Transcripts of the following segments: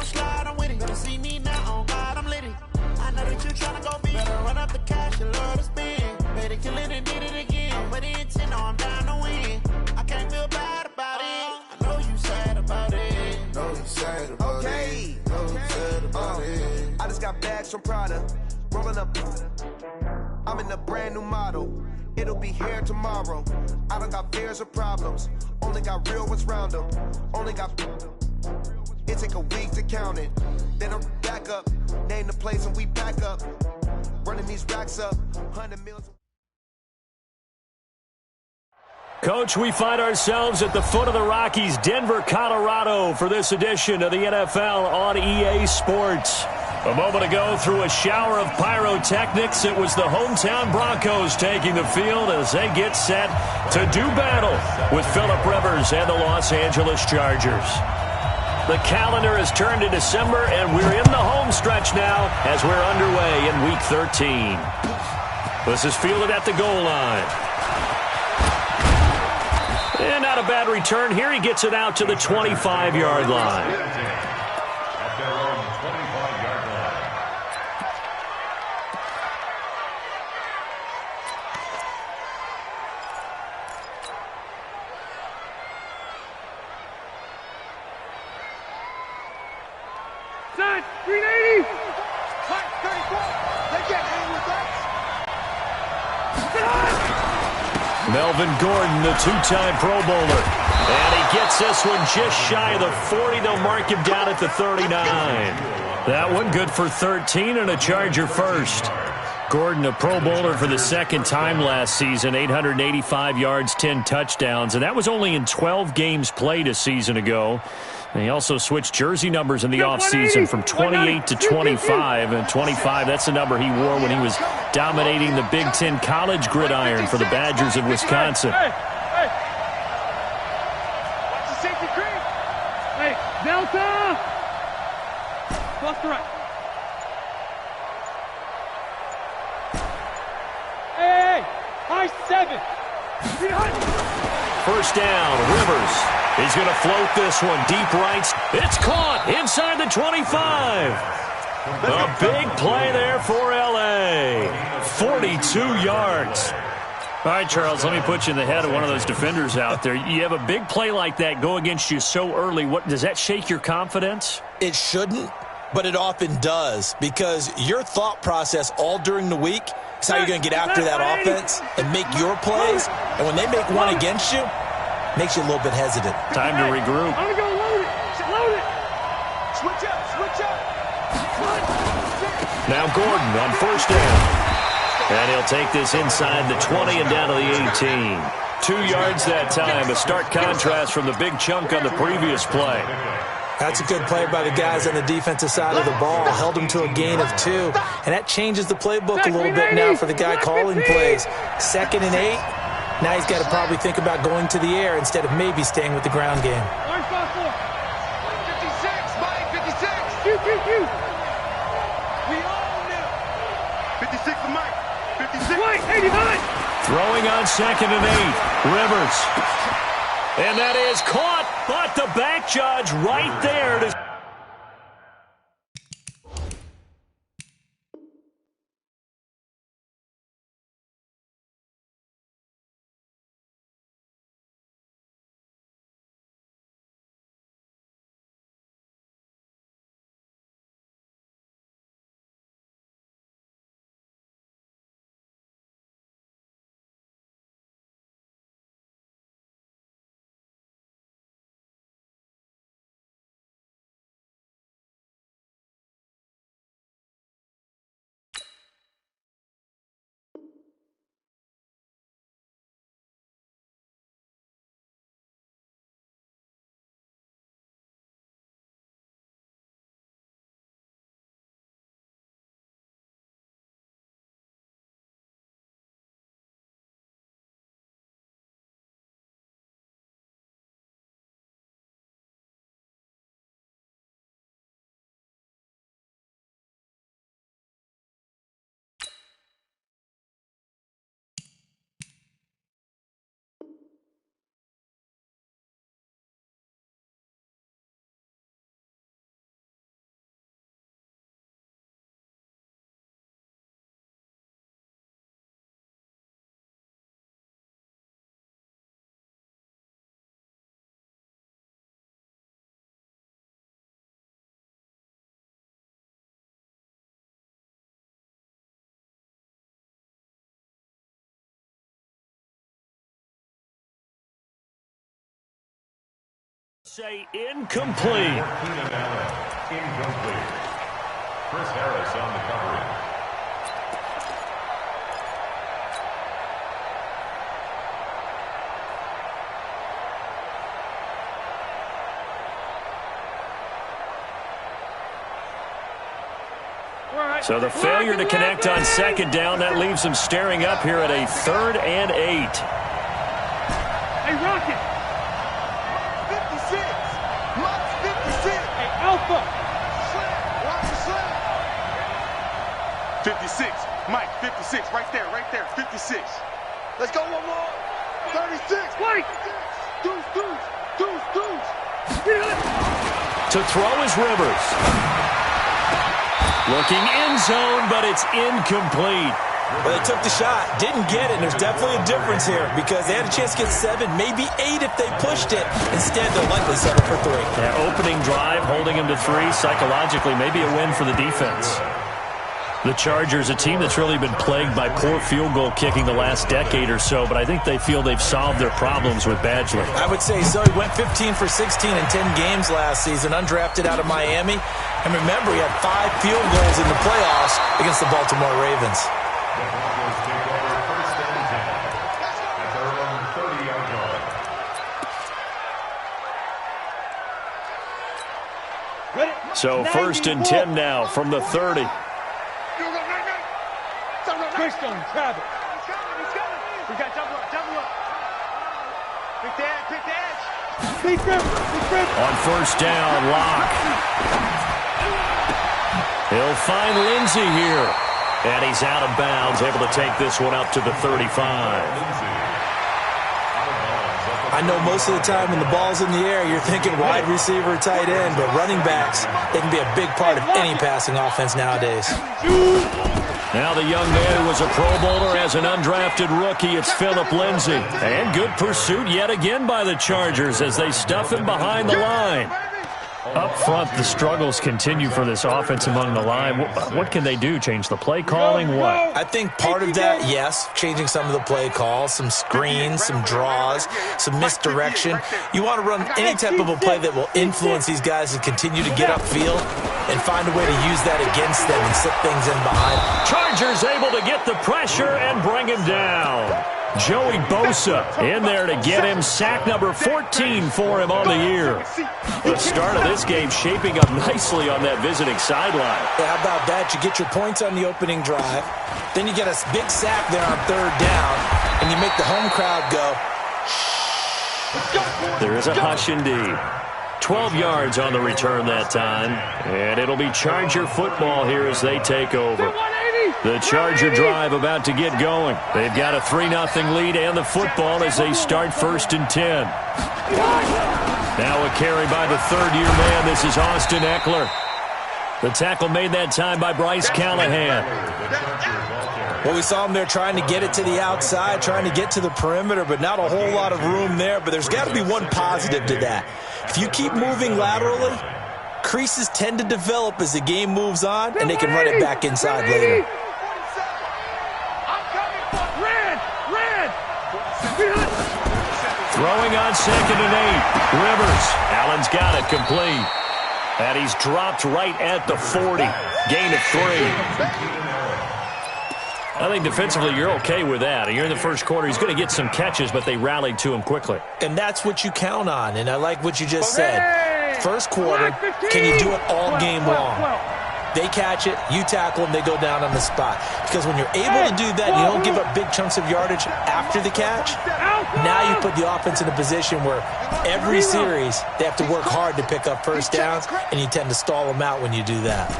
slide, I'm with it. Better see me now, on God, I'm litty. I know that you tryna go big. Better run up the cash, you love to spend. Better kill it and did it again. I'm with the intent, no, I'm down to win. I can't feel bad about it. I know you sad about it. Know you sad about it. Know you sad about it. I just got bags from Prada. Rolling up. I'm in a brand new model. It'll be here tomorrow. I don't got fears or problems. Only got real ones round them. Only got. It take a week to count it. Then I'm back up. Name the place and we back up. Running these racks up. 100 million. Coach, we find ourselves at the foot of the Rockies, Denver, Colorado, for this edition of the NFL on EA Sports. A moment ago, through a shower of pyrotechnics, it was the hometown Broncos taking the field as they get set to do battle with Phillip Rivers and the Los Angeles Chargers. The calendar has turned to December, and we're in the home stretch now as we're underway in Week 13. This is fielded at the goal line. And not a bad return here. He gets it out to the 25-yard line. Set, 380. Hot 34. They get hang with that. Melvin Gordon, the two-time Pro Bowler. And he gets this one just shy of the 40. They'll mark him down at the 39. That one good for 13 and a Charger first. Gordon, a Pro Bowler for the second time last season, 885 yards, 10 touchdowns. And that was only in 12 games played a season ago. And he also switched jersey numbers in the offseason from 28 to 25. And 25, that's the number he wore when he was dominating the Big Ten college gridiron for the Badgers of Wisconsin. Hey, hey. Watch the safety creep. Hey, Delta. Left to right. Hey, high 7. First down, Rivers. He's going to float this one deep right. It's caught inside the 25. A big play there for L.A. 42 yards. All right, Charles, let me put you in the head of one of those defenders out there. You have a big play like that go against you so early. What does that shake your confidence? It shouldn't, but it often does, because your thought process all during the week is how you're going to get after that offense and make your plays. And when they make one against you, makes you a little bit hesitant. Time to regroup. I'm going to go load it. Load it. Switch up. Switch up. Now Gordon on first down. And he'll take this inside the 20 and down to the 18. 2 yards that time. A stark contrast from the big chunk on the previous play. That's a good play by the guys on the defensive side of the ball. Held him to a gain of 2. And that changes the playbook a little bit now for the guy calling plays. 2nd and 8. Now he's got to probably think about going to the air instead of maybe staying with the ground game. 56, Mike, 56. We all knew. 56 for Mike. 56. Mike, 89. Throwing on 2nd and 8. Rivers. And that is caught, but the back judge right there to say incomplete. Incomplete. Chris Harris on the coverage. So the failure to connect on second down, that leaves them staring up here at a 3rd and 8. Hey, Rocket. 56. Mike's 56. Hey, Alpha. Slam. Watch the slam. 56. Mike, 56. Right there, 56. Let's go one more. 36. Mike. Deuce. To throw is Rivers. Looking end zone, but it's incomplete. Well, they took the shot, didn't get it, and there's definitely a difference here because they had a chance to get 7, maybe 8 if they pushed it. Instead, they'll likely settle for 3. That opening drive, holding him to 3, psychologically, maybe a win for the defense. The Chargers, a team that's really been plagued by poor field goal kicking the last decade or so, but I think they feel they've solved their problems with Badgley. I would say so. He went 15 for 16 in 10 games last season, undrafted out of Miami. And remember, he had 5 field goals in the playoffs against the Baltimore Ravens. The Broncos take over 1st and 10 at their own 30-yard line. So 1st and 10 now from the 30. Christian, Travis. He's coming. We got double up. Pick the edge. Big grip. On 1st down, Locke. He'll find Lindsey here. And he's out of bounds, able to take this one up to the 35. I know most of the time when the ball's in the air, you're thinking wide receiver, tight end, but running backs, they can be a big part of any passing offense nowadays. Now the young man who was a Pro Bowler as an undrafted rookie, it's Phillip Lindsay. And good pursuit yet again by the Chargers as they stuff him behind the line. Up front, the struggles continue for this offense among the line. What can they do? Change the play calling? What? I think part of that, yes, changing some of the play calls, some screens, some draws, some misdirection. You want to run any type of a play that will influence these guys to continue to get upfield and find a way to use that against them and slip things in behind. Chargers able to get the pressure and bring him down. Joey Bosa in there to get him sack number 14 for him on the year. The start of this game shaping up nicely on that visiting sideline. Yeah, how about that? You get your points on the opening drive. Then you get a big sack there on 3rd down, and you make the home crowd go. There is a hush indeed. 12 yards on the return that time. And it'll be Charger football here as they take over. The Charger drive about to get going. They've got a 3-0 lead and the football as they start 1st and 10. Now a carry by the 3rd-year man. This is Austin Eckler. The tackle made that time by Bryce Callahan. Well, we saw him there trying to get it to the outside, trying to get to the perimeter, but not a whole lot of room there. But there's got to be one positive to that. If you keep moving laterally, creases tend to develop as the game moves on, and they can run it back inside later. Throwing on 2nd and 8. Rivers. Allen's got it complete. And he's dropped right at the 40. Gain of 3. I think defensively you're okay with that. You're in the first quarter. He's going to get some catches, but they rallied to him quickly. And that's what you count on, and I like what you just said. First quarter, can you do it all game long? They catch it, you tackle them, they go down on the spot. Because when you're able to do that, you don't give up big chunks of yardage after the catch. Now you put the offense in a position where every series they have to work hard to pick up 1st downs, and you tend to stall them out when you do that.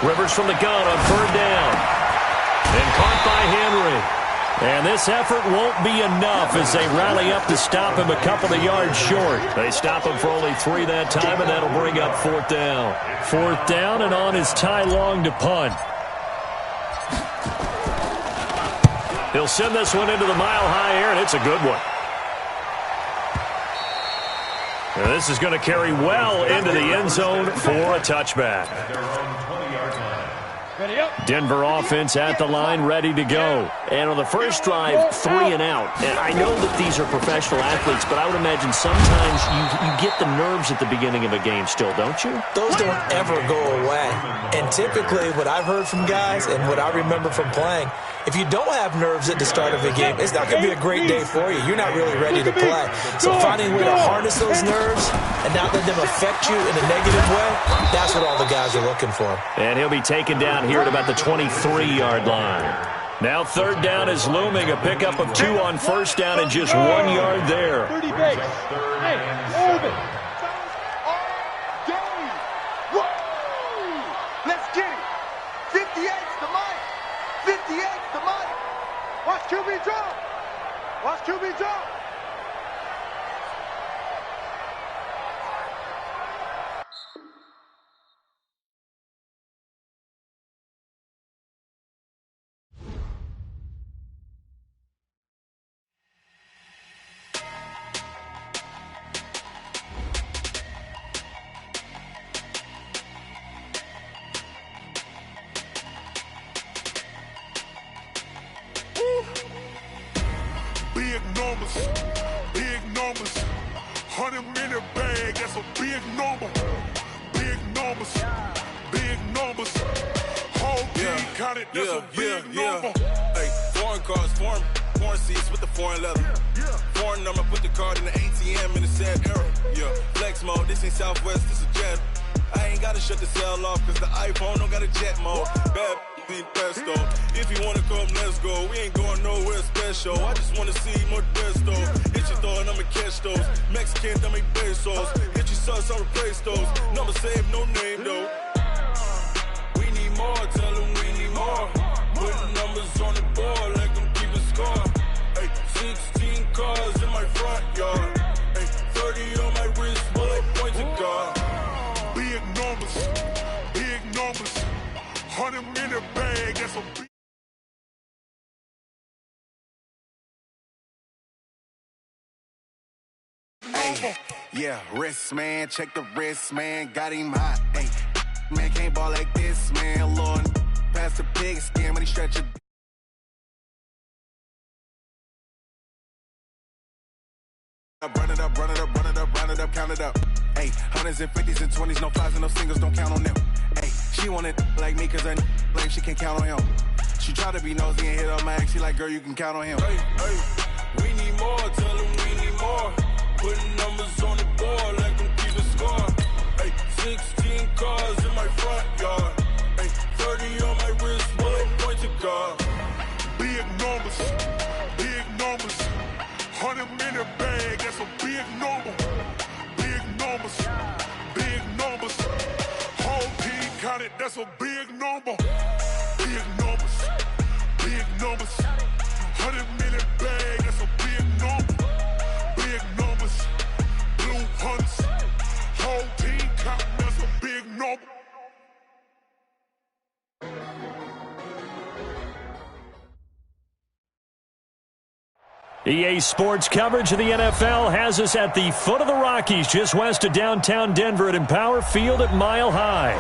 Rivers from the gun on 3rd down. And caught by Henry. And this effort won't be enough as they rally up to stop him a couple of yards short. They stop him for only 3 that time, and that'll bring up 4th down. 4th down, and on is Ty Long to punt. He'll send this one into the mile-high air, and it's a good one. And this is going to carry well into the end zone for a touchback. At their own 20-yard line. Denver offense at the line, ready to go. And on the first drive, 3 and out. And I know that these are professional athletes, but I would imagine sometimes you get the nerves at the beginning of a game still, don't you? Those don't ever go away. And typically what I've heard from guys and what I remember from playing, if you don't have nerves at the start of a game, it's not going to be a great day for you. You're not really ready to play. So finding a way to harness those nerves and not let them affect you in a negative way, that's what all the guys are looking for. And he'll be taken down here at about the 23-yard line. Now 3rd down is looming. A pickup of 2 on 1st down and just 1 yard there. 30 base. Hey, move it. Let's get it. 58's the mic. 58's the mic. Watch QB drop. Watch QB drop. Big numbers, 100-minute bag, that's a big number. Big numbers, whole team counted, that's a big number. Hey, foreign cars, foreign seats with the foreign leather. Foreign number, put the card in the ATM in the sad era. Yeah, flex mode, this ain't Southwest, this is jet. I ain't gotta shut the cell off, cause the iPhone don't got a jet mode. Bad need pesto. If you wanna come, let's go. We ain't going nowhere special. I just wanna see more desto. Hit your throw and I'ma catch those. Mexican, I make pesos. Hit your sauce, I'll replace those. Number save, no name though. We need more, tell them we need more. Putting numbers on the board like I'm keeping score. Hey, 16 cars in my front yard. Hey, 30 on my wrist, bullet points of God. Big numbers, 100-minute bag, that's a big. Hey, yeah, wrist man, check the wrist man, got him hot. Hey, man can't ball like this, man. Lord, past the pig skin when he stretch it. Run it up, count it up. Hey, 100s and 50s and 20s, no flies and no singles, don't count on them. Hey, she want it like me, cause I like she can't count on him. She try to be nosy and hit up my ex, she like, girl, you can count on him. Hey, we need more, tell them we need more. Putting numbers on the board like I'm keeping score. Hey, 16 cars in my front yard. Hey, 30 on my wrist, bullet points of God. Big numbers, 100-minute bag, that's a big number. Big numbers, whole team counted, that's a big number. Big numbers, 100-minute bag, that's a big number. Big numbers, blue hunts, whole team counting, that's a big number. EA Sports coverage of the NFL has us at the foot of the Rockies, just west of downtown Denver at Empower Field at Mile High.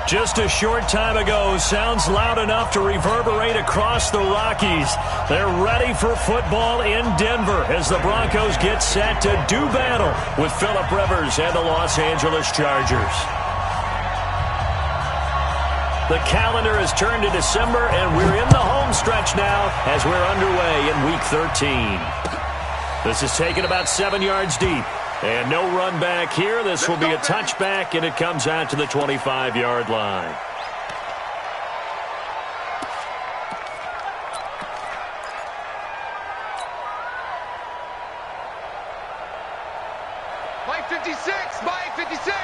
Just a short time ago, sounds loud enough to reverberate across the Rockies. They're ready for football in Denver as the Broncos get set to do battle with Phillip Rivers and the Los Angeles Chargers. The calendar has turned to December, and we're in the home stretch now as we're underway in Week 13. This is taken about 7 yards deep. And no run back here. This will be a touchback, and it comes out to the 25-yard line. Mike 56, Mike 56.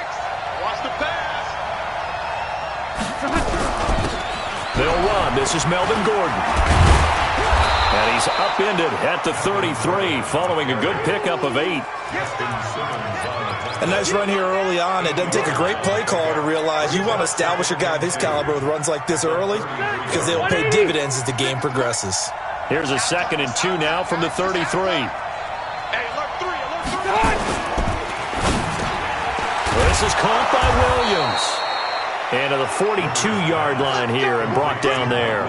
Watch the pass. They'll run. This is Melvin Gordon. And he's upended at the 33 following a good pickup of 8. A nice run here early on. It doesn't take a great play caller to realize you want to establish a guy of his caliber with runs like this early because they'll pay dividends as the game progresses. Here's a 2nd and 2 now from the 33. Hey, alert 3, alert 3. This is caught by Williams. And to the 42-yard line here and brought down there.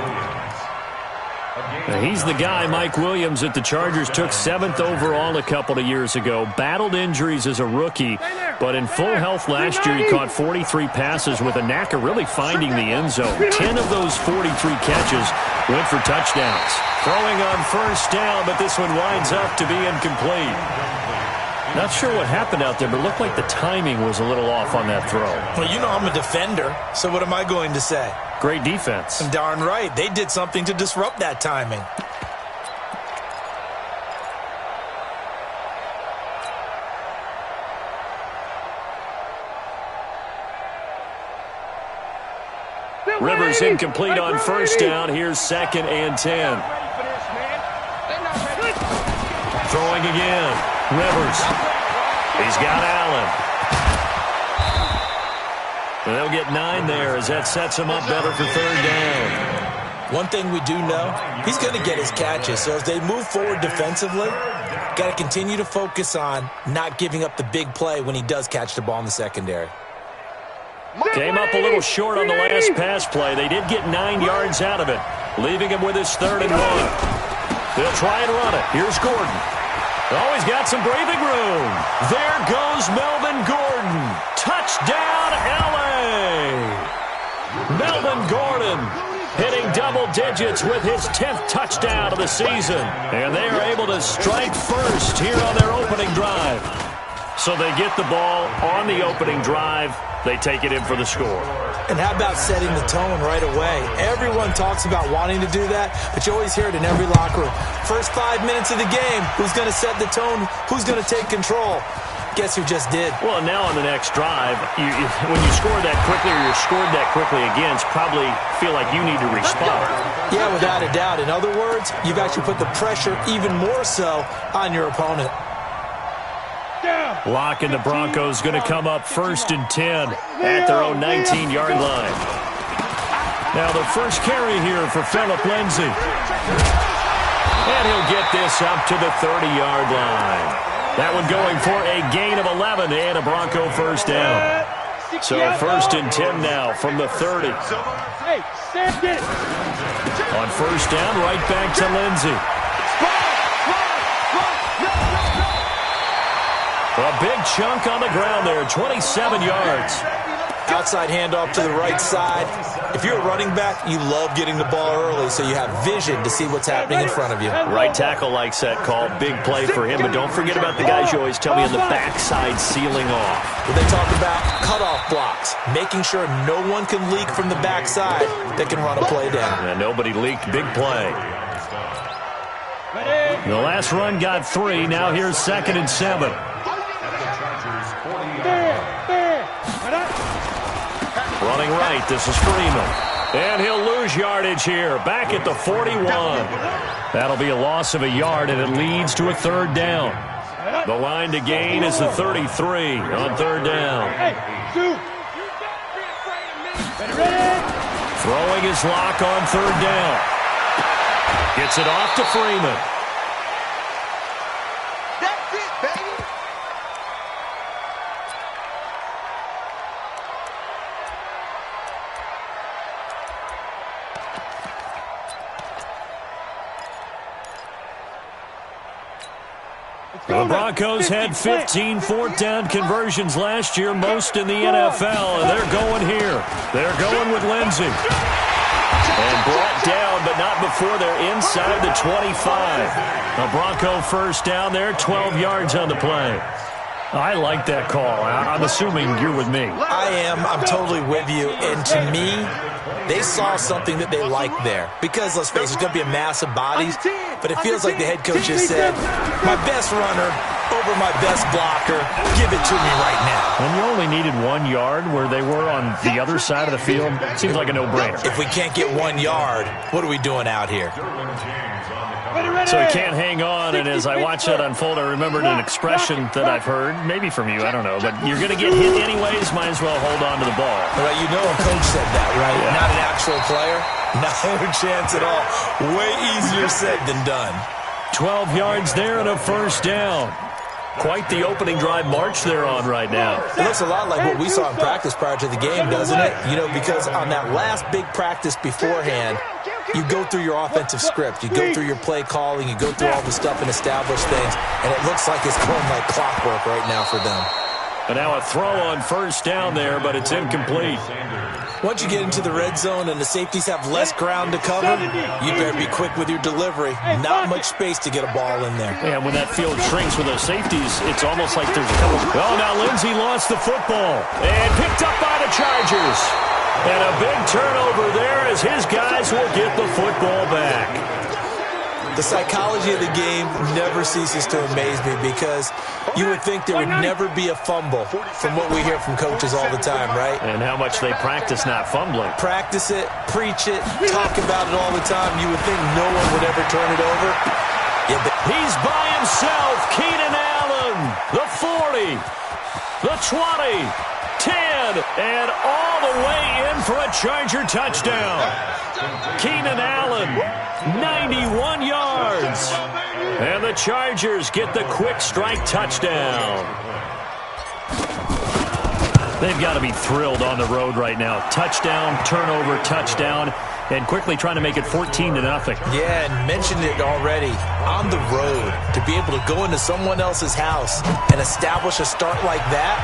Now he's the guy, Mike Williams, that the Chargers took 7th overall a couple of years ago. Battled injuries as a rookie, but in full health last year, he caught 43 passes with a knack of really finding the end zone. 10 of those 43 catches went for touchdowns. Throwing on first down, but this one winds up to be incomplete. Not sure what happened out there, but it looked like the timing was a little off on that throw. Well, you know I'm a defender, so what am I going to say? Great defense. Darn right. They did something to disrupt that timing. Rivers incomplete on first down. Here's 2nd and 10. Throwing again. Rivers. He's got Allen. And they'll get 9 there as that sets him up better for 3rd down. One thing we do know, he's going to get his catches. So as they move forward defensively, got to continue to focus on not giving up the big play when he does catch the ball in the secondary. Came up a little short on the last pass play. They did get 9 yards out of it, leaving him with his 3rd and 1. They'll try and run it. Here's Gordon. Oh, he's got some breathing room. There goes Melvin Gordon. Touchdown, L.A. Melvin Gordon hitting double digits with his 10th touchdown of the season. And they are able to strike first here on their opening drive. So they get the ball on the opening drive. They take it in for the score. And how about setting the tone right away? Everyone talks about wanting to do that, but you always hear it in every locker room. First 5 minutes of the game, who's going to set the tone? Who's going to take control? Guess who just did? Well, now on the next drive, when you score that quickly or you're scored that quickly again, it's probably feel like you need to respond. Yeah, without a doubt. In other words, you've actually put the pressure even more so on your opponent. Lock and the Broncos going to come up 1st and 10 at their own 19-yard line. Now the first carry here for Phillip Lindsay. And he'll get this up to the 30-yard line. That one going for a gain of 11 and a Bronco first down. So 1st and 10 now from the 30. On first down, right back to Lindsay. A big chunk on the ground there, 27 yards. Outside handoff to the right side. If you're a running back, you love getting the ball early so you have vision to see what's happening in front of you. Right tackle likes that call. Big play for him, but don't forget about the guys you always tell me on the backside sealing off. When they talk about cutoff blocks, making sure no one can leak from the backside that can run a play down. And nobody leaked. Big play. The last run got 3. Now here's 2nd and 7. Running right, this is Freeman. And he'll lose yardage here, back at the 41. That'll be a loss of a yard, and it leads to a 3rd down. The line to gain is the 33 on 3rd down. Throwing his lock on 3rd down. Gets it off to Freeman. That's it, baby. The Broncos had 15 4th down conversions last year, most in the NFL, and they're going here. They're going with Lindsay. And brought down, but not before they're inside the 25. A Bronco first down there, 12 yards on the play. I like that call. I'm assuming you're with me. I am. I'm totally with you. And to me, they saw something that they liked there. Because, let's face it, it's going to be a mass of bodies. But it feels like the head coach just said, my best runner over my best blocker, give it to me right now. And you only needed 1 yard where they were on the other side of the field. Seems like a no-brainer. If we can't get 1 yard, what are we doing out here? So he can't hang on, and as I watch that unfold, I remembered an expression that I've heard, maybe from you, I don't know, but you're going to get hit anyways, might as well hold on to the ball. Right, you know a coach said that, right? Yeah. Not an actual player? No chance at all. Way easier said than done. 12 yards there and a first down. Quite the opening drive march they're on right now. It looks a lot like what we saw in practice prior to the game, doesn't it? You know, because on that last big practice beforehand, you go through your offensive script. You go through your play calling. You go through all the stuff and establish things. And it looks like it's going like clockwork right now for them. And now a throw on first down there, but it's incomplete. Once you get into the red zone and the safeties have less ground to cover, you better be quick with your delivery. Not much space to get a ball in there. And when that field shrinks with those safeties, it's almost like there's a couple. Oh, now Lindsey lost the football and picked up by the Chargers. And a big turnover there as his guys will get the football back. The psychology of the game never ceases to amaze me because you would think there would never be a fumble from what we hear from coaches all the time, right? And how much they practice not fumbling. Practice it, preach it, talk about it all the time. You would think no one would ever turn it over. Yeah, but he's by himself. Keenan Allen, the 40, the 20, 10, and all the way in for a Charger touchdown. Keenan Allen, 91 yards. And the Chargers get the quick strike touchdown. They've got to be thrilled on the road right now. Touchdown, turnover, touchdown, and quickly trying to make it 14-0. Yeah, and mentioned it already. On the road, to be able to go into someone else's house and establish a start like that,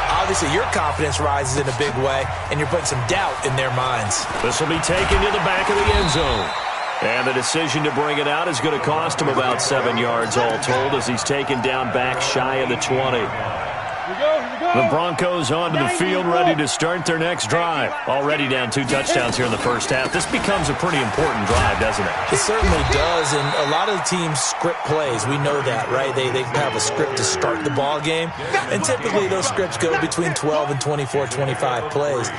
obviously your confidence rises in a big way, and you're putting some doubt in their minds. This will be taken to the back of the end zone. And the decision to bring it out is going to cost him about 7 yards all told as he's taken down back shy of the 20. The Broncos onto the field ready to start their next drive. Already down 2 touchdowns here in the first half. This becomes a pretty important drive, doesn't it? It certainly does, and a lot of the teams script plays. We know that, right? They have a script to start the ball game, and typically those scripts go between 12 and 24, 25 plays.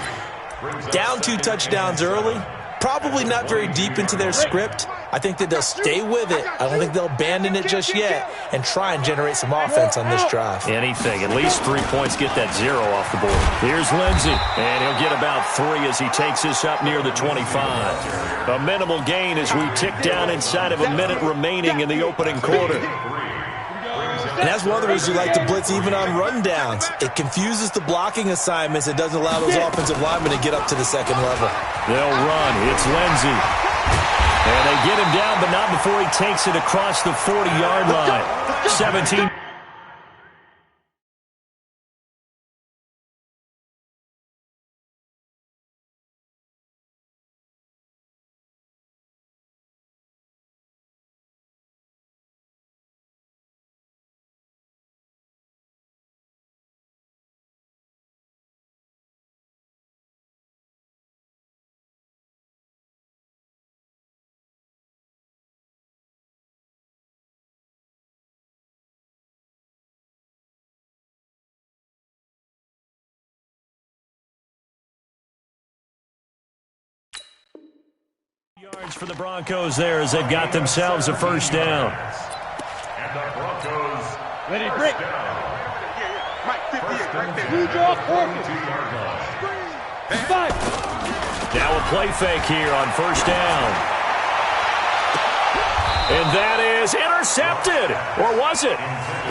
Down 2 touchdowns early, probably not very deep into their script. I think that they'll stay with it. I don't think they'll abandon it just yet and try and generate some offense on this drive. Anything. At least 3 points get that 0 off the board. Here's Lindsey, and he'll get about 3 as he takes this up near the 25. A minimal gain as we tick down inside of a minute remaining in the opening quarter. And that's one of the reasons you like to blitz even on rundowns. It confuses the blocking assignments. It doesn't allow those offensive linemen to get up to the second level. They'll run. It's Lindsey. And they get him down, but not before he takes it across the 40-yard line. 17. Yards for the Broncos there as they've got themselves a first down. And the Broncos ready, break. Now a play fake here on first down. And that is intercepted. Or was it?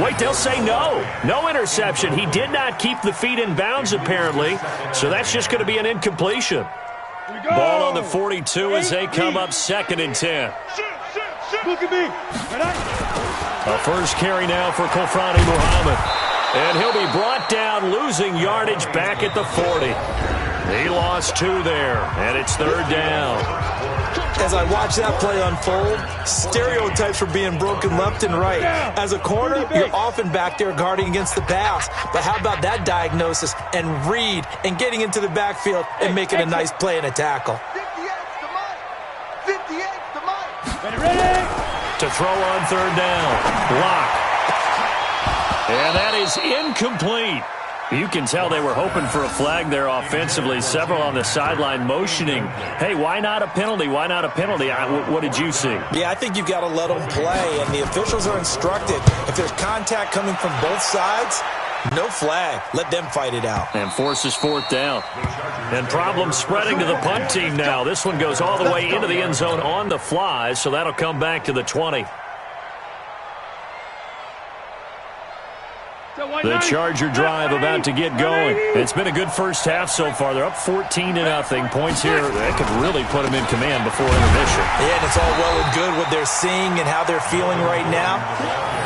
Wait, they'll say no. No interception. He did not keep the feet in bounds, apparently. So that's just going to be an incompletion. Ball on the 42 as they come up 2nd and 10. Look at me. A first carry now for Kofrani Muhammad. And he'll be brought down, losing yardage back at the 40. He lost 2 there, and it's 3rd down. As I watch that play unfold, stereotypes are being broken left and right. As a corner, you're often back there guarding against the pass. But how about that diagnosis and read and getting into the backfield and making a nice play and a tackle? 58's the mic. Ready? To throw on 3rd down. Block. And that is incomplete. You can tell they were hoping for a flag there offensively. Several on the sideline motioning, hey, why not a penalty? Why not a penalty? What did you see? Yeah, I think you've got to let them play, and the officials are instructed. If there's contact coming from both sides, no flag. Let them fight it out. And forces 4th down. And problems spreading to the punt team now. This one goes all the way into the end zone on the fly, so that'll come back to the 20. The Charger drive about to get going. It's been a good first half so far. They're up 14-0. Points here that could really put them in command before intermission. Yeah, and it's all well and good what they're seeing and how they're feeling right now.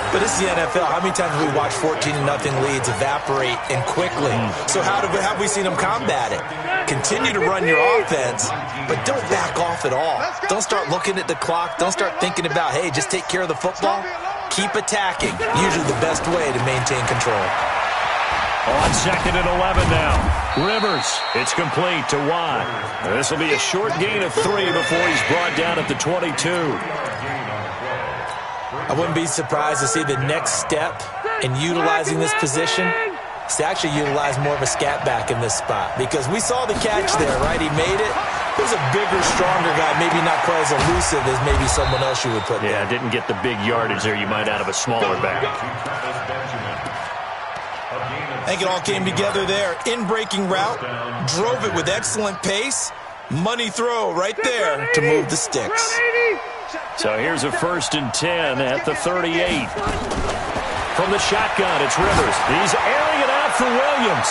But this is the NFL. How many times have we watched 14-0 leads evaporate and quickly? So how have we seen them combat it? Continue to run your offense, but don't back off at all. Don't start looking at the clock. Don't start thinking about, hey, just take care of the football. Keep attacking. Usually the best way to maintain control. On 2nd and 11 now. Rivers, it's complete to Watt. This will be a short gain of 3 before he's brought down at the 22. I wouldn't be surprised to see the next step in utilizing this position is to actually utilize more of a scat back in this spot, because we saw the catch there, right? He made it. He was a bigger, stronger guy, maybe not quite as elusive as maybe someone else you would put there. Yeah, didn't get the big yardage there you might out of a smaller back. I think it all came together there. In-breaking route, drove it with excellent pace. Money throw right there to move the sticks. So here's a 1st and 10 at the 38. From the shotgun, it's Rivers. He's airing it out for Williams.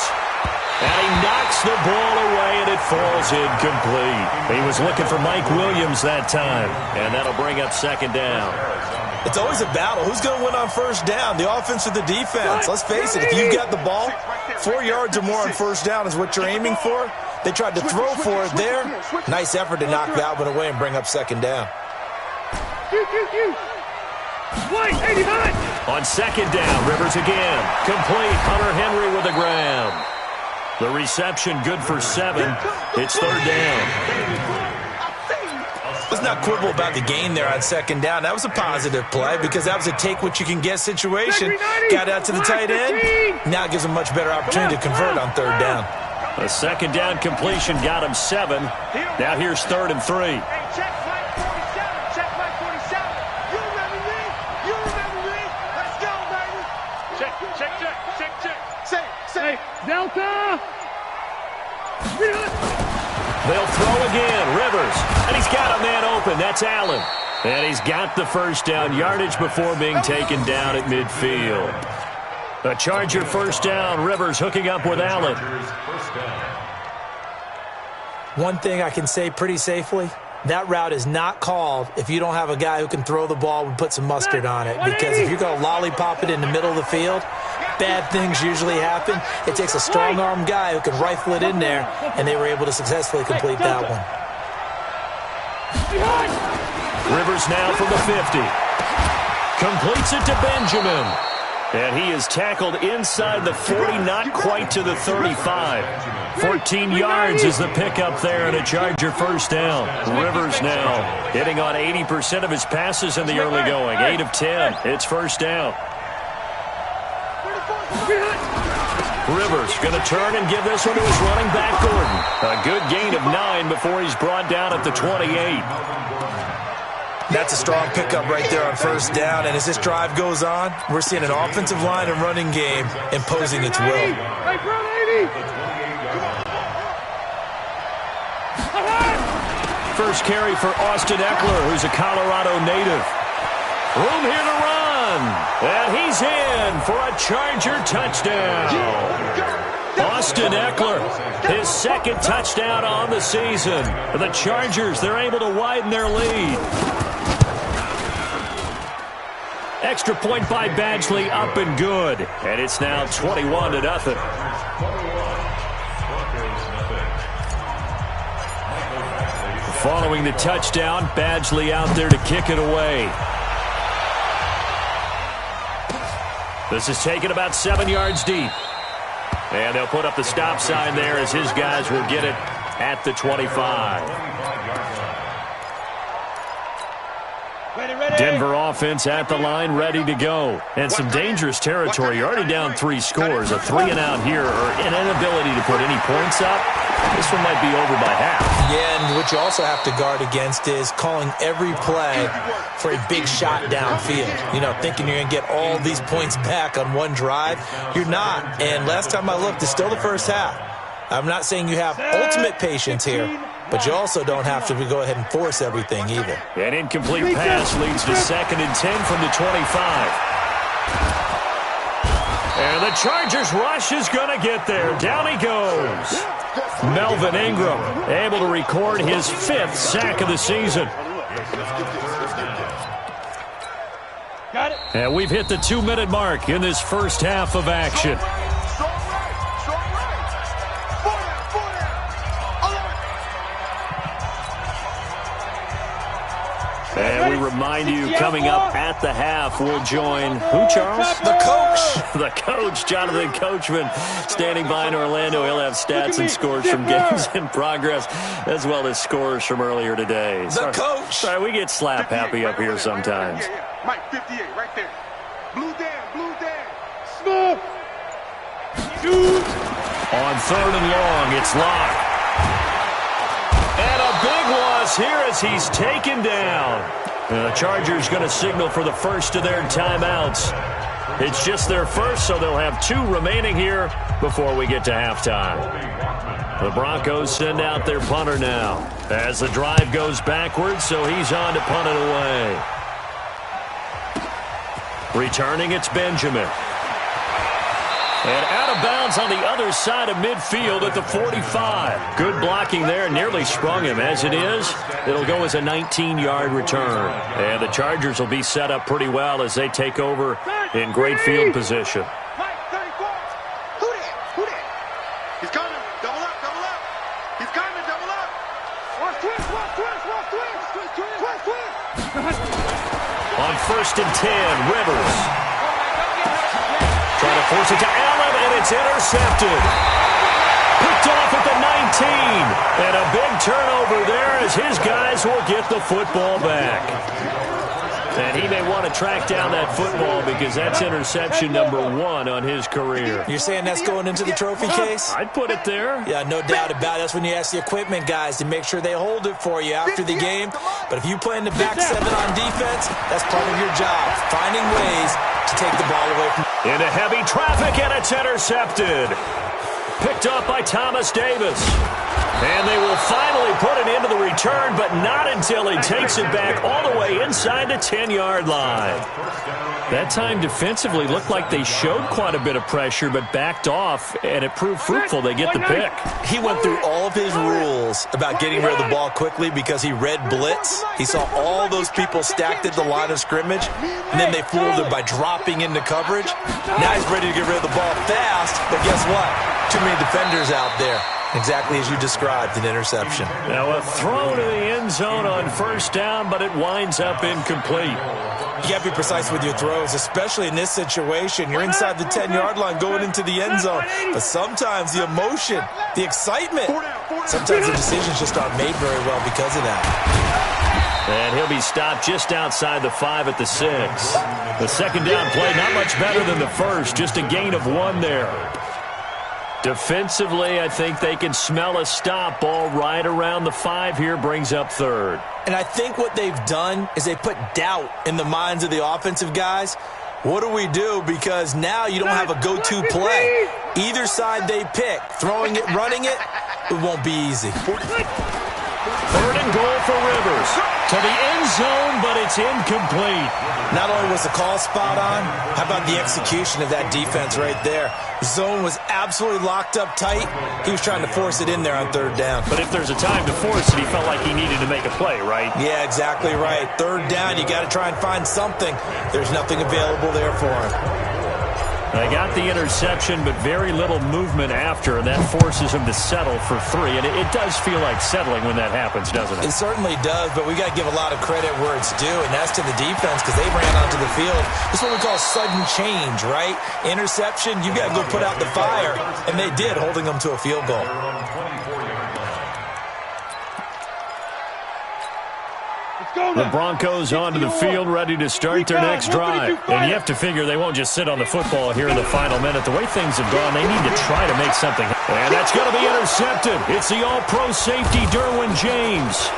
And he knocks the ball away, and it falls incomplete. He was looking for Mike Williams that time, and that'll bring up 2nd down. It's always a battle. Who's going to win on 1st down, the offense or the defense? Let's face it, if you've got the ball, 4 yards or more on 1st down is what you're aiming for. They tried to throw for it there. Nice effort to knock that one away and bring up 2nd down. On 2nd down, Rivers again. Complete. Hunter Henry with the grab. The reception good for 7. It's 3rd down. Let's not quibble about the gain there on 2nd down. That was a positive play because that was a take-what-you-can-get situation. Got out to the tight end. Now it gives them a much better opportunity to convert on 3rd down. A 2nd down completion got him 7. Now here's 3rd and 3. Delta! They'll throw again. Rivers. And he's got a man open. That's Allen. And he's got the 1st down yardage before being taken down at midfield. A Charger 1st down. Rivers hooking up with Allen. One thing I can say pretty safely, that route is not called if you don't have a guy who can throw the ball and put some mustard on it. Because if you're going to lollipop it in the middle of the field, bad things usually happen. It takes a strong-arm guy who can rifle it in there, and they were able to successfully complete that one. Rivers now from the 50. Completes it to Benjamin. And he is tackled inside the 40, not quite to the 35. 14 yards is the pickup there, and a Charger 1st down. Rivers now hitting on 80% of his passes in the early going. 8 of 10. It's 1st down. Rivers going to turn and give this one to his running back, Gordon. A good gain of 9 before he's brought down at the 28. That's a strong pickup right there on 1st down, and as this drive goes on, we're seeing an offensive line and running game imposing its will. First carry for Austin Eckler, who's a Colorado native. Room here to run, and he's in for a Charger touchdown. Austin Eckler, his 2nd touchdown on the season. The Chargers, they're able to widen their lead. Extra point by Badgley, up and good. And it's now 21-0. Following the touchdown, Badgley out there to kick it away. This is taken about 7 yards deep. And they'll put up the stop sign there as his guys will get it at the 25. Denver offense at the line, ready to go. And some dangerous territory. You're already down 3 scores. A 3-and-out here, or an inability to put any points up. This one might be over by half. Yeah, and what you also have to guard against is calling every play for a big shot downfield. You know, thinking you're going to get all these points back on one drive. You're not. And last time I looked, it's still the first half. I'm not saying you have ultimate patience here, but you also don't have to go ahead and force everything either. An incomplete pass leads to 2nd and 10 from the 25. And And the Chargers rush is going to get there. Down he goes. Melvin Ingram able to record his 5th sack of the season. Got it. And we've hit the 2-minute mark in this first half of action. And we remind you, coming up at the half, we'll join who, Charles? The coach. The coach, Jonathan Coachman, standing by in Orlando. He'll have stats and scores from games in progress, as well as scores from earlier today. The coach. Sorry, we get slap happy up here sometimes. Yeah. Mike, 58, right there. Blue Dan. Smith. Shoot. On 3rd and long, it's locked. And a big loss here as he's taken down. And the Chargers going to signal for the first of their timeouts. It's just their first, so they'll have 2 remaining here before we get to halftime. The Broncos send out their punter now as the drive goes backwards, so he's on to punt it away. Returning, it's Benjamin. And out of bounds on the other side of midfield at the 45. Good blocking there. Nearly sprung him. As it is, it'll go as a 19-yard return. And the Chargers will be set up pretty well as they take over in great field position. Mike, 34. Who that? He's coming. Double up. He's coming. Double up. Watch twist. On 1st and 10, Rivers. Trying to force it to Allen, and it's intercepted. Picked off at the 19. And a big turnover there as his guys will get the football back. And he may want to track down that football because that's interception number 1 on his career. You're saying that's going into the trophy case? I'd put it there. Yeah, no doubt about it. That's when you ask the equipment guys to make sure they hold it for you after the game. But if you play in the back 7 on defense, that's part of your job, finding ways to take the ball away from. Into heavy traffic, and it's intercepted. Picked up by Thomas Davis. And they will finally put an end to the return, but not until he takes it back all the way inside the 10-yard line. That time defensively looked like they showed quite a bit of pressure, but backed off, and it proved fruitful. They get the pick. He went through all of his rules about getting rid of the ball quickly because he read blitz. He saw all those people stacked at the line of scrimmage, and then they fooled him by dropping into coverage. Now he's ready to get rid of the ball fast, but guess what? Too many defenders out there. Exactly as you described, an interception. Now a throw to the end zone on 1st down, but it winds up incomplete. You got to be precise with your throws, especially in this situation. You're inside the 10-yard line going into the end zone. But sometimes the emotion, the excitement, sometimes the decisions just aren't made very well because of that. And he'll be stopped just outside the 5 at the 6. The 2nd down play, not much better than the first, just a gain of 1 there. Defensively, I think they can smell a stop. Ball right around the 5 here, brings up 3rd. And I think what they've done is they put doubt in the minds of the offensive guys. What do we do? Because now you don't have a go-to play. Either side they pick, throwing it, running it, it won't be easy. 3rd and goal for Rivers. To the end zone, but it's incomplete. Not only was the call spot on, how about the execution of that defense right there? Zone was absolutely locked up tight. He was trying to force it in there on 3rd down. But if there's a time to force it, he felt like he needed to make a play, right? Yeah, exactly right. 3rd down, you got to try and find something. There's nothing available there for him. They got the interception, but very little movement after, and that forces him to settle for 3. And it does feel like settling when that happens, doesn't it? It certainly does, but we got to give a lot of credit where it's due, and that's to the defense because they ran onto the field. This is what we call sudden change, right? Interception, you got to go put out the fire, and they did, holding them to a field goal. The Broncos onto the field, ready to start their next drive. And you have to figure they won't just sit on the football here in the final minute. The way things have gone, they need to try to make something. And that's going to be intercepted. It's the all-pro safety, Derwin James.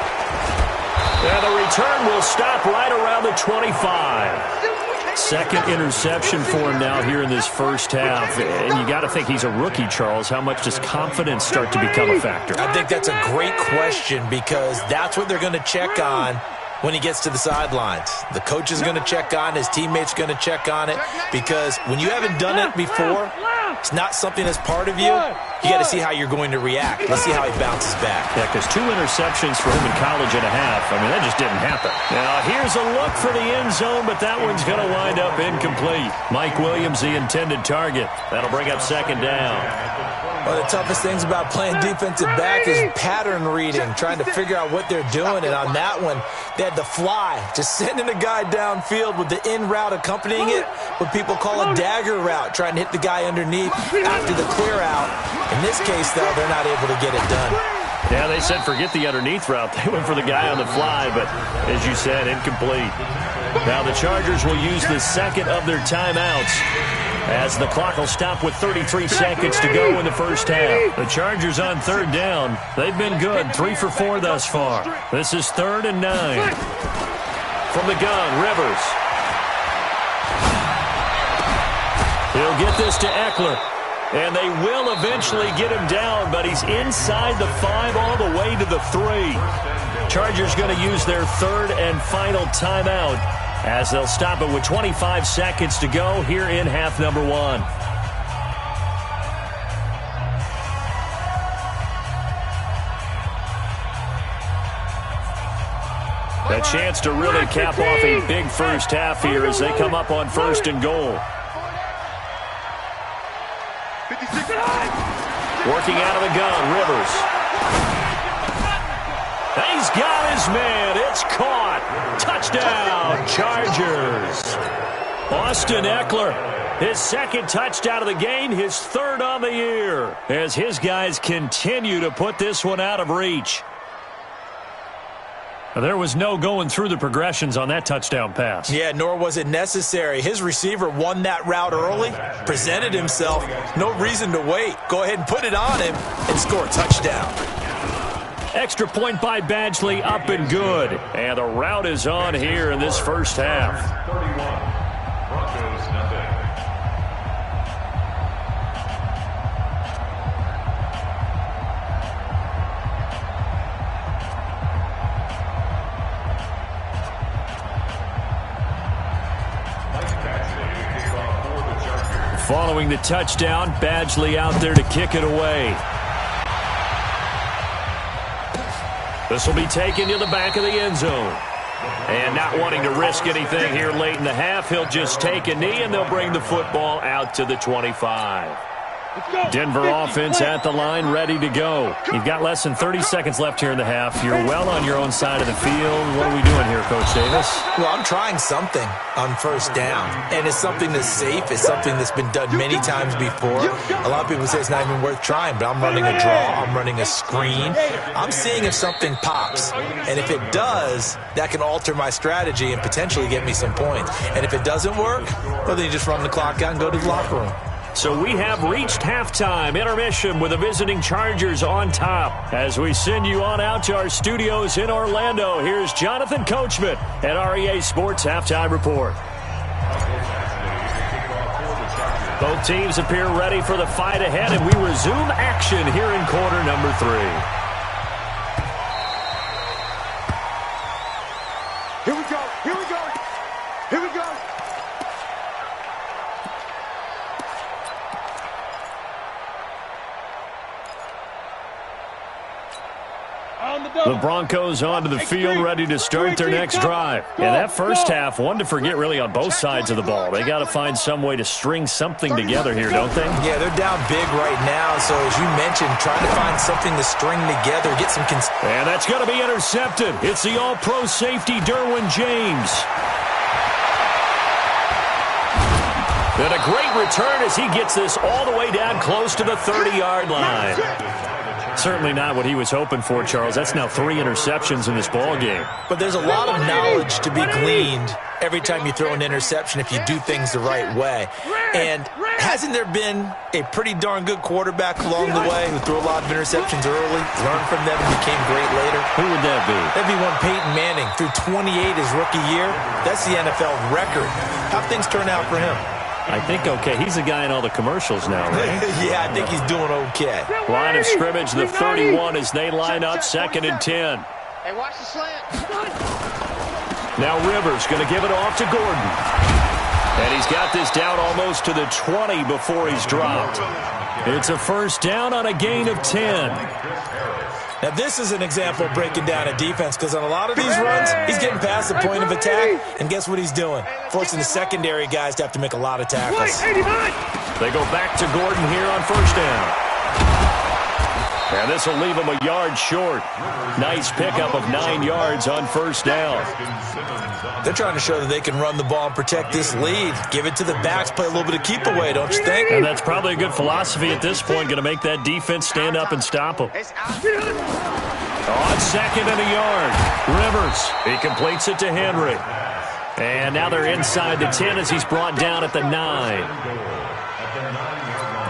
And the return will stop right around the 25. Second interception for him now here in this first half. And you got to think he's a rookie, Charles. How much does confidence start to become a factor? I think that's a great question because that's what they're going to check on when he gets to the sidelines. The coach is going to check on it. His teammates going to check on it, because when you haven't done it before, it's not something that's part of you. You got to see how you're going to react. Let's see how he bounces back. Yeah, because 2 interceptions for him in college and a half. I mean, that just didn't happen. Now, here's a look for the end zone, but that one's going to wind up incomplete. Mike Williams, the intended target. That'll bring up second down. One of the toughest things about playing defensive back is pattern reading, trying to figure out what they're doing. And on that one, they had the fly, just sending a guy downfield with the in route accompanying it, what people call a dagger route, trying to hit the guy underneath after the clear out. In this case, though, they're not able to get it done. Yeah, they said forget the underneath route. They went for the guy on the fly, but as you said, incomplete. Now the Chargers will use the second of their timeouts, as the clock will stop with 33 seconds to go in the first half. The Chargers on third down. They've been good, 3 for 4 thus far. This is 3rd and 9. From the gun, Rivers. He'll get this to Eckler. And they will eventually get him down, but he's inside the 5 all the way to the 3. Chargers going to use their 3rd and final timeout, as they'll stop it with 25 seconds to go here in half number 1. A chance to really cap off a big first half here as they come up on 1st and goal. Working out of the gun, Rivers. He's got his man. It's caught. Touchdown, Chargers. Austin Eckler, his 2nd touchdown of the game, his 3rd on the year, as his guys continue to put this one out of reach. There was no going through the progressions on that touchdown pass. Yeah, nor was it necessary. His receiver won that route early, presented himself. No reason to wait. Go ahead and put it on him and score a touchdown. Extra point by Badgley, up and good. And the route is on here in this first half. 31. Broncos nothing. Following the touchdown, Badgley out there to kick it away. This will be taken to the back of the end zone. And not wanting to risk anything here late in the half, he'll just take a knee, and they'll bring the football out to the 25. Denver offense at the line, ready to go. You've got less than 30 seconds left here in the half. You're well on your own side of the field. What are we doing here, Coach Davis? Well, I'm trying something on 1st down, and it's something that's safe. It's something that's been done many times before. A lot of people say it's not even worth trying, but I'm running a draw. I'm running a screen. I'm seeing if something pops, and if it does, that can alter my strategy and potentially get me some points. And if it doesn't work, well, then you just run the clock out and go to the locker room. So we have reached halftime intermission with the visiting Chargers on top. As we send you on out to our studios in Orlando, here's Jonathan Coachman at REA Sports Halftime Report. Both teams appear ready for the fight ahead, and we resume action here in quarter number 3. Here we go. Here we go. Here we go. The Broncos onto the field, ready to start their next drive. Yeah, that first half, one to forget really on both sides of the ball. They got to find some way to string something together here, don't they? Yeah, they're down big right now, so as you mentioned, trying to find something to string together, get some... And that's going to be intercepted. It's the all-pro safety, Derwin James. And a great return as he gets this all the way down close to the 30-yard line. Certainly not what he was hoping for, Charles. That's now 3 interceptions in this ball game. But there's a lot of knowledge to be gleaned every time you throw an interception if you do things the right way. And hasn't there been a pretty darn good quarterback along the way who threw a lot of interceptions early, learned from them, and became great later? Who would that be? That'd be one Peyton Manning. Threw 28 his rookie year. That's the NFL record. How'd things turn out for him? I think okay. He's a guy in all the commercials now, right? Yeah, I think he's doing okay. Line of scrimmage, the 31 as they line up, 2nd and 10. Hey, watch the slant. Now Rivers going to give it off to Gordon. And he's got this down almost to the 20 before he's dropped. It's a first down on a gain of 10. Now, this is an example of breaking down a defense because on a lot of these runs, he's getting past the point of attack, and guess what he's doing? Forcing the secondary guys to have to make a lot of tackles. They go back to Gordon here on first down. And this will leave him a yard short. Nice pickup of 9 yards on first down. They're trying to show that they can run the ball and protect this lead. Give it to the backs, play a little bit of keep away, don't you think? And that's probably a good philosophy at this point, going to make that defense stand up and stop them. On second and a yard, Rivers. He completes it to Henry. And now they're inside the 10 as he's brought down at the 9.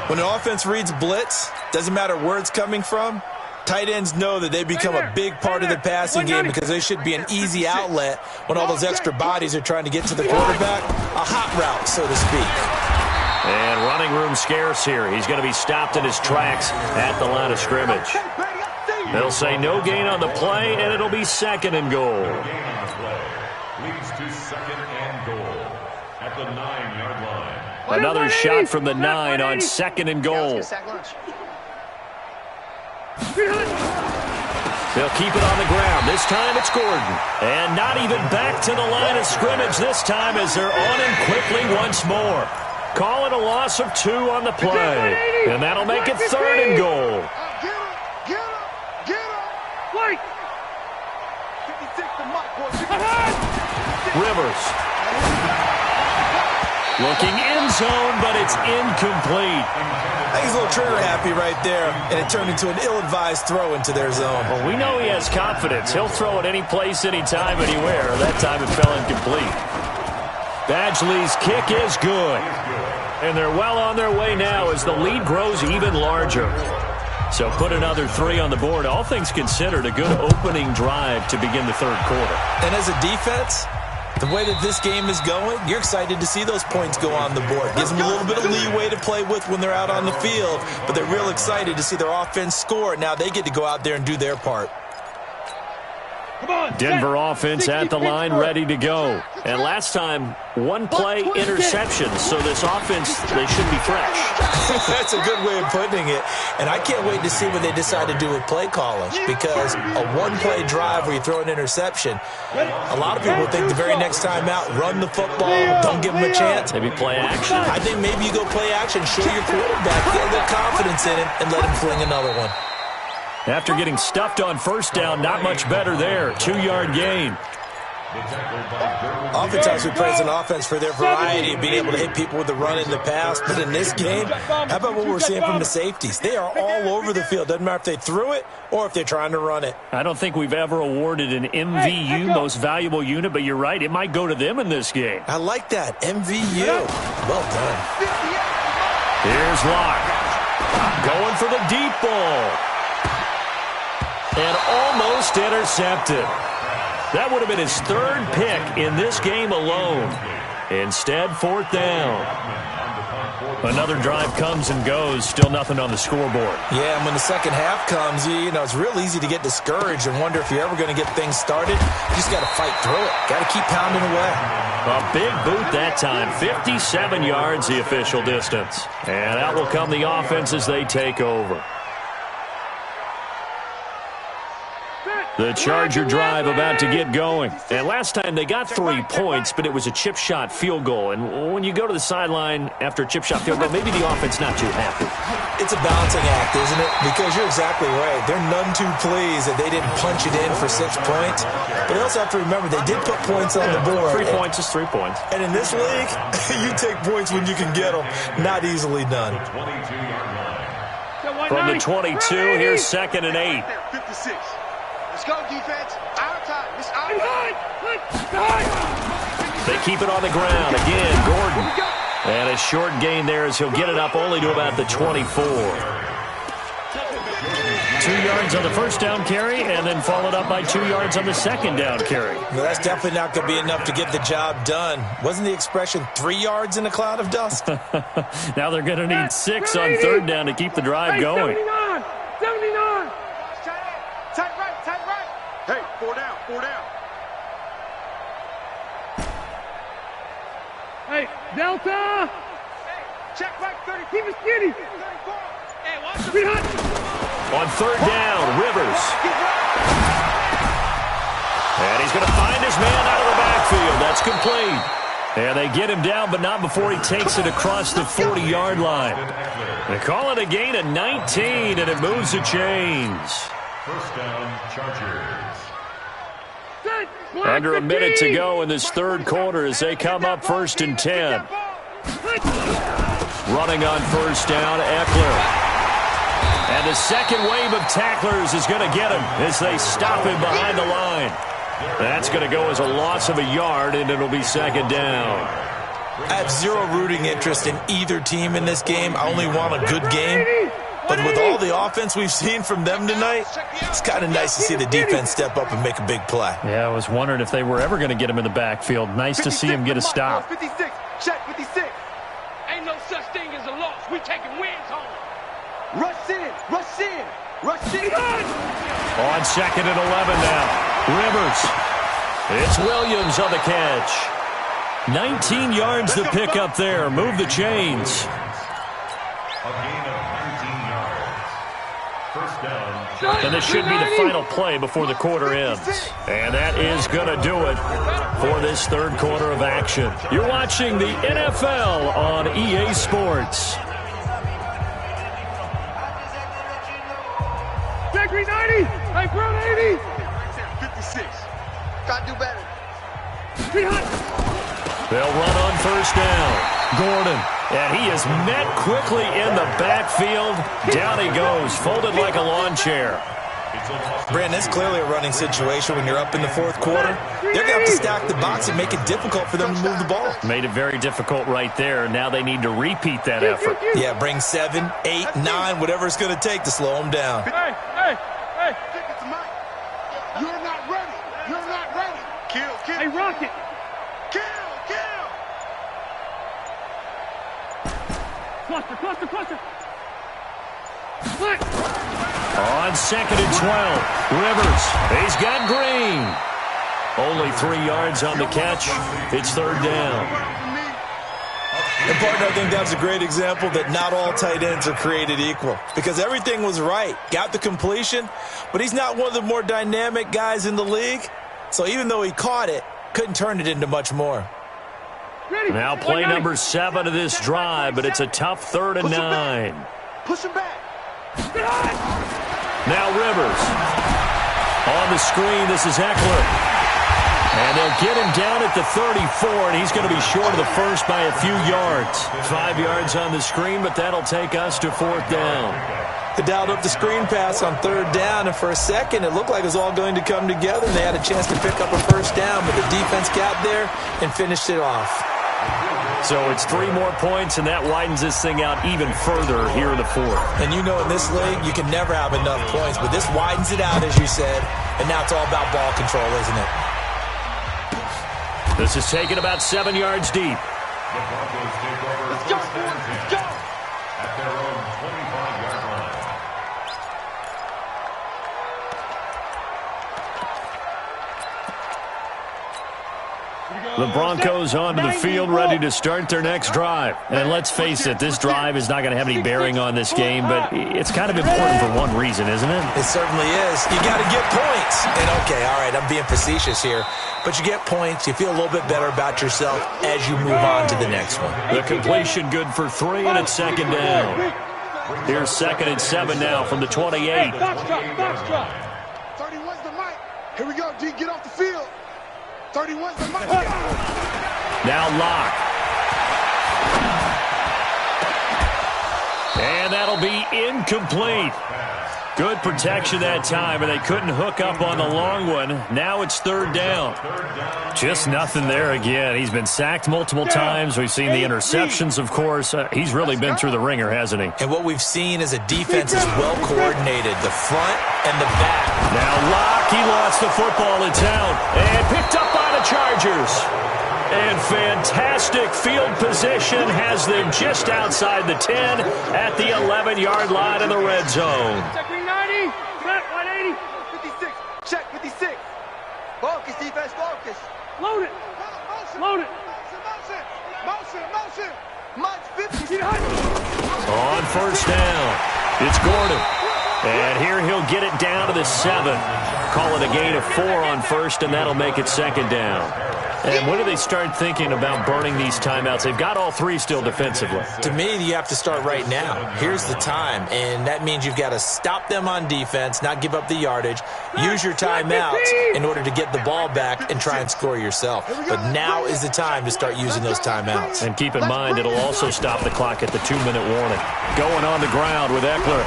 When an offense reads blitz, doesn't matter where it's coming from, tight ends know that they become a big part of the passing game because they should be an easy outlet when all those extra bodies are trying to get to the quarterback. A hot route, so to speak. And running room scarce here. He's going to be stopped in his tracks at the line of scrimmage. They'll say no gain on the play, and it'll be second and goal. Leads to second and goal at the 9-yard line. Another shot from the 9 on second and goal. They'll keep it on the ground. This time it's Gordon. And not even back to the line of scrimmage this time as they're on him quickly once more. Calling a loss of 2 on the play. And that'll make it third and goal. Rivers. Looking end zone, but it's incomplete. I think he's a little trigger happy right there, and it turned into an ill-advised throw into their zone. Well, we know he has confidence. He'll throw it any place, anytime, anywhere. That time it fell incomplete. Badgley's kick is good. And they're well on their way now as the lead grows even larger. So put another 3 on the board. All things considered, a good opening drive to begin the third quarter. And as a defense, the way that this game is going, you're excited to see those points go on the board. Gives them a little bit of leeway to play with when they're out on the field, but they're real excited to see their offense score. Now they get to go out there and do their part. Denver offense at the line, ready to go. And last time, 1 play interception, so this offense, they should be fresh. That's a good way of putting it. And I can't wait to see what they decide to do with play calling, because a 1-play drive where you throw an interception, a lot of people think the very next time out, run the football, don't give them a chance. Maybe play action. I think maybe you go play action, show your quarterback, get a little confidence in him, and let him fling another one. After getting stuffed on first down, not much better there. 2-yard gain. Oftentimes we praise an offense for their variety of being able to hit people with the run and the pass. But in this game, how about what we're seeing from the safeties? They are all over the field. Doesn't matter if they threw it or if they're trying to run it. I don't think we've ever awarded an MVU, most valuable unit, but you're right. It might go to them in this game. I like that. MVU. Well done. Here's Locke. Going for the deep ball. And almost intercepted. That would have been his 3rd pick in this game alone. Instead, 4th down. Another drive comes and goes. Still nothing on the scoreboard. Yeah, and when the second half comes, you know, it's real easy to get discouraged and wonder if you're ever going to get things started. You just got to fight through it. Got to keep pounding away. A big boot that time. 57 yards, the official distance. And out will come the offense as they take over. The Charger drive about to get going. And last time they got 3 points, but it was a chip shot field goal. And when you go to the sideline after a chip shot field goal, maybe the offense not too happy. It's a balancing act, isn't it? Because you're exactly right. They're none too pleased that they didn't punch it in for 6 points. But they also have to remember they did put points on the board. 3 points is 3 points. And in this league, you take points when you can get them. Not easily done. From the 22, here's 2nd and 8. 56. Let's go, defense. Our time. It's our time. They keep it on the ground. Again, Gordon. And a short gain there as he'll get it up only to about the 24. 2 yards on the first down carry, and then followed up by 2 yards on the second down carry. Well, that's definitely not going to be enough to get the job done. Wasn't the expression 3 yards in a cloud of dust? Now they're going to need 6 on 3rd down to keep the drive going. 79. Tight right. Hey, 4 down. Delta! Hey, check right 30. Keep it skinny! 34. Hey, watch Be hot! On third down, Rivers. And he's going to find his man out of the backfield. That's complete. And they get him down, but not before he takes it across the 40-yard line. They call it a gain of 19, and it moves the chains. First down, Chargers. Under a minute to go in this third quarter as they come up 1st and 10. Running on first down, Eckler. And the second wave of tacklers is going to get him as they stop him behind the line. That's going to go as a loss of a yard, and it'll be second down. I have zero rooting interest in either team in this game. I only want a good game. But with all the offense we've seen from them tonight, it's kind of nice to see the defense step up and make a big play. Yeah, I was wondering if they were ever going to get him in the backfield. Nice to see him get a stop. 56. Check 56. Ain't no such thing as a loss. We taking wins home. Rush in. Rush in. Rush in. On 2nd and 11 now. Rivers. It's Williams on the catch. 19 yards to pick up there. Move the chains. A gain of 19 yards. First down. And this should be the final play before the quarter ends. And that is going to do it for this third quarter of action. You're watching the NFL on EA Sports. Zachary 90! Hey, Brown 80! 56. Gotta do better. Be hot! They'll run on first down. Gordon. And he is met quickly in the backfield. Down he goes, folded like a lawn chair. Brandon, it's clearly a running situation when you're up in the fourth quarter. They're going to have to stack the box and make it difficult for them to move the ball. Made it very difficult right there. Now they need to repeat that effort. Yeah, bring 7, 8, 9, whatever it's going to take to slow them down. Hey! Take it to Mike. You're not ready. You're not ready. Kill. Hey, Rocket! Kill. Cluster! What? On 2nd and 12, Rivers. He's got Green. Only 3 yards on the catch. It's third down. And partner, I think that was a great example that not all tight ends are created equal. Because everything was right. Got the completion, but he's not one of the more dynamic guys in the league. So even though he caught it, couldn't turn it into much more. Now play number 7 of this drive, but it's a tough 3rd and 9. Push him back. Now Rivers. On the screen, this is Eckler. And they'll get him down at the 34, and he's going to be short of the first by a few yards. 5 yards on the screen, but that'll take us to 4th down. They dialed up the screen pass on 3rd down, and for a second it looked like it was all going to come together, and they had a chance to pick up a first down, but the defense got there and finished it off. So it's 3 more points, and that widens this thing out even further here in the 4th. And you know in this league, you can never have enough points, but this widens it out, as you said, and now it's all about ball control, isn't it? This is taken about 7 yards deep. The Broncos take over. Let's go, boys. Let's go. At their own 25-yard line. The Broncos onto the field, ready to start their next drive. And let's face it, this drive is not going to have any bearing on this game, but it's kind of important for one reason, isn't it? It certainly is. You got to get points. And okay, all right, I'm being facetious here, but you get points, you feel a little bit better about yourself as you move on to the next one. The completion good for 3, and it's 2nd down. Here's 2nd and 7 now from the 28. Foxtrot. 31's the mic. Here we go, D. Get off the field. 31's the mic. Now Locke. And that'll be incomplete. Good protection that time, and they couldn't hook up on the long one. Now it's 3rd down. Just nothing there again. He's been sacked multiple times. We've seen the interceptions, of course. He's really been through the ringer, hasn't he? And what we've seen is a defense is well coordinated, the front and the back. Now Locke, he lost the football. It's out and picked up by the Chargers. And fantastic field position has them just outside the 10 at the 11-yard line in the red zone. Check 90. Back 180. 56. Check 56. Focus, defense, focus. Load it. Load it. Motion. Mike's 50. On first down, it's Gordon. And here he'll get it down to the 7. Call it a gain of 4 on first, and that'll make it second down. And when do they start thinking about burning these timeouts? They've got all 3 still defensively. To me, you have to start right now. Here's the time, and that means you've got to stop them on defense, not give up the yardage, use your timeouts in order to get the ball back and try and score yourself. But now is the time to start using those timeouts. And keep in mind, it'll also stop the clock at the 2-minute warning. Going on the ground with Eckler.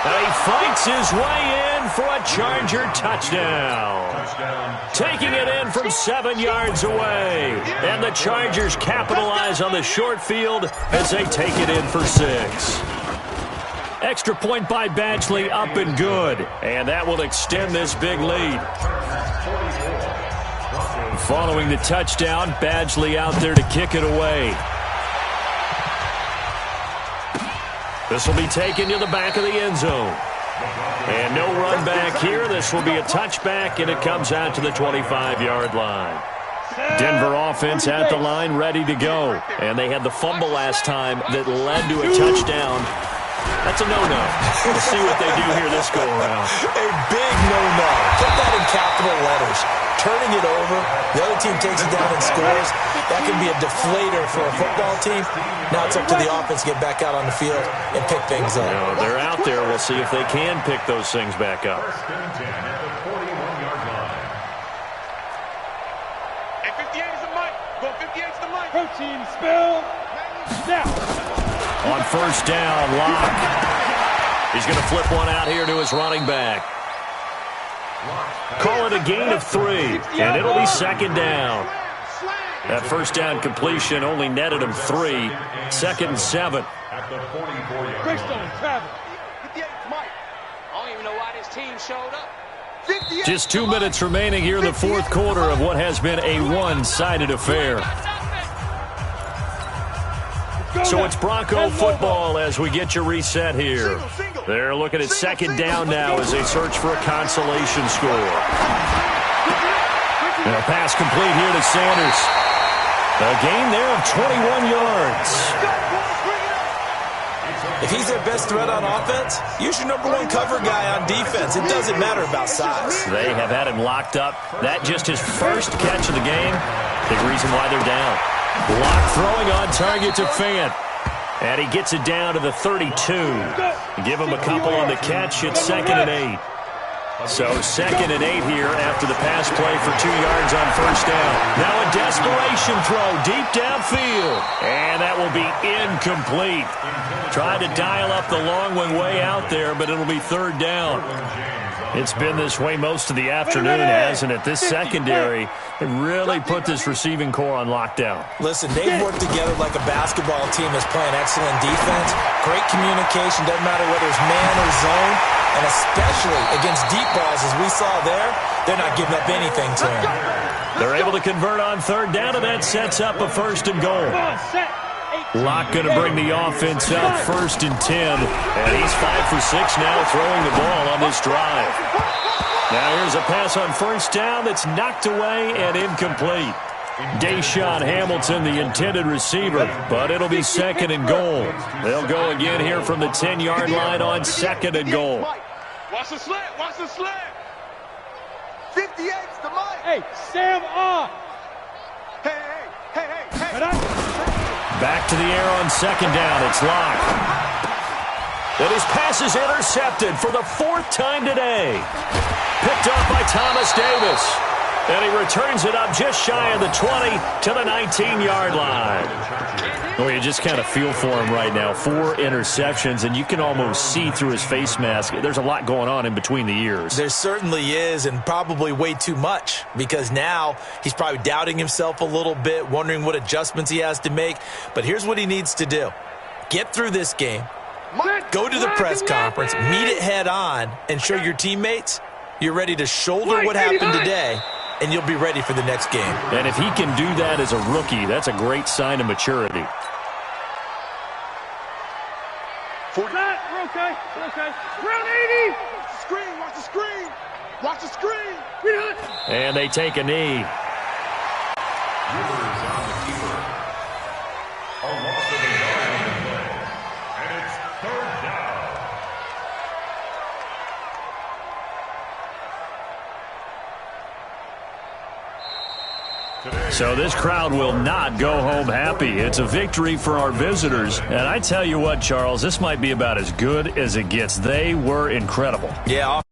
And he fights his way in for a Charger touchdown. Taking it in from 7 yards away. And the Chargers capitalize on the short field as they take it in for 6. Extra point by Badgley, up and good. And that will extend this big lead. Following the touchdown, Badgley out there to kick it away. This will be taken to the back of the end zone. And no run back here. This will be a touchback, and it comes out to the 25-yard line. Denver offense at the line, ready to go. And they had the fumble last time that led to a touchdown. That's a no-no. We'll see what they do here this go-around. A big no-no. Put that in capital letters. Turning it over, the other team takes it down and scores. That can be a deflator for a football team. Now it's up to the offense to get back out on the field and pick things up. No, they're out there. We'll see if they can pick those things back up. First and 10 at the 41-yard line. And 58 is the mic. Go 58 is the mic. Protein spill. Now. On first down, Locke. He's going to flip one out here to his running back. Call it a gain of 3, and it'll be second down. That first down completion only netted him 3. Second and 7. At the 44-yard Greystone travel. 58 is Mike. I don't even know why this team showed up. 58 Just 2 minutes remaining here in the fourth quarter of what has been a one-sided affair. So it's Bronco football as we get you reset here. They're looking at second down now as they search for a consolation score. And a pass complete here to Sanders. A gain there of 21 yards. If he's their best threat on offense, use your #1 cover guy on defense. It doesn't matter about size. They have had him locked up. That just his first catch of the game. Big reason why they're down. Lock throwing on target to Fant. And he gets it down to the 32. Give him a couple on the catch. It's second and 8. So second and 8 here after the pass play for 2 yards on first down. Now a desperation throw deep downfield. And that will be incomplete. Tried to dial up the long one way out there, but it'll be third down. It's been this way most of the afternoon, hasn't it? This secondary really put this receiving core on lockdown. Listen, they've worked together like a basketball team that's playing excellent defense. Great communication, doesn't matter whether it's man or zone. And especially against deep balls, as we saw there, they're not giving up anything to him. They're able to convert on third down, and that sets up a first and goal. Locke going to bring the offense up first and 10. And he's 5 for 6 now throwing the ball on this drive. Now here's a pass on first down that's knocked away and incomplete. Deshaun Hamilton, the intended receiver, but it'll be second and goal. They'll go again here from the 10-yard line on second and goal. Watch the slant. Watch the slant. 58's the mic. Hey, Sam on. Hey. Back to the air on second down. It's Locke. And his pass is intercepted for the 4th time today. Picked up by Thomas Davis. And he returns it up just shy of the 20 to the 19-yard line. Well, you just kind of feel for him right now. 4 interceptions, and you can almost see through his face mask. There's a lot going on in between the ears. There certainly is, and probably way too much, because now he's probably doubting himself a little bit, wondering what adjustments he has to make. But here's what he needs to do. Get through this game. Go to the press conference, meet it head on, and show your teammates you're ready to shoulder what happened today, and you'll be ready for the next game. And if he can do that as a rookie, that's a great sign of maturity. We're okay. Round 80. Watch the screen. Watch the screen. And they take a knee. So this crowd will not go home happy. It's a victory for our visitors. And I tell you what, Charles, this might be about as good as it gets. They were incredible. Yeah.